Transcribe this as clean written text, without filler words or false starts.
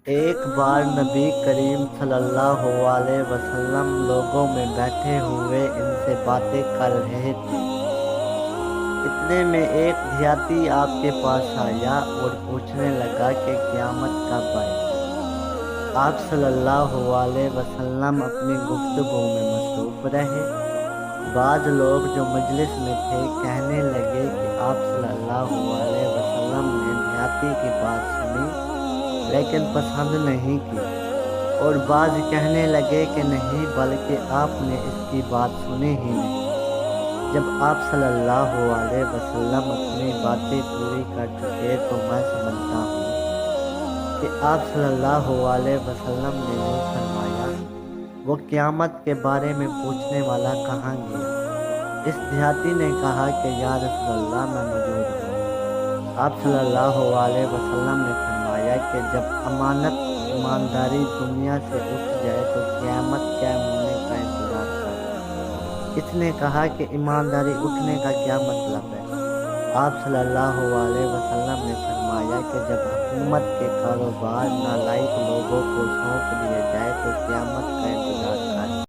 ایک بار نبی کریم صلی اللہ علیہ وسلم لوگوں میں بیٹھے ہوئے ان سے باتیں کر رہے تھے۔ اتنے میں ایک دیہاتی آپ کے پاس آیا اور پوچھنے لگا کہ قیامت کب آئے گی۔ آپ صلی اللہ علیہ وسلم اپنی گفتگو میں مصروف رہے۔ بعض لوگ جو مجلس میں تھے کہنے لگے کہ آپ صلی اللہ علیہ وسلم نے دیہاتی کی بات سنی لیکن پسند نہیں کی، اور بعض کہنے لگے کہ نہیں بلکہ آپ نے اس کی بات سنی ہی نہیں۔ جب آپ صلی اللہ علیہ وسلم اپنی باتیں پوری کر چکے تو میں سمجھتا ہوں کہ آپ صلی اللہ علیہ وسلم نے یوں فرمایا، وہ قیامت کے بارے میں پوچھنے والا کہاں گیا؟ اس دیہاتی نے کہا کہ یا رسول اللہ میں موجود ہوں۔ آپ صلی اللہ علیہ وسلم نے فرمایا کہ جب امانت ایمانداری دنیا سے اٹھ جائے تو قیامت قائم ہونے کا انتظار کر۔ اس نے کہا کہ ایمانداری اٹھنے کا کیا مطلب ہے؟ آپ صلی اللہ علیہ وسلم نے فرمایا کہ جب حکومت کے کاروبار نالائق لوگوں کو سونپ دیے جائے تو قیامت کا انتظار کر۔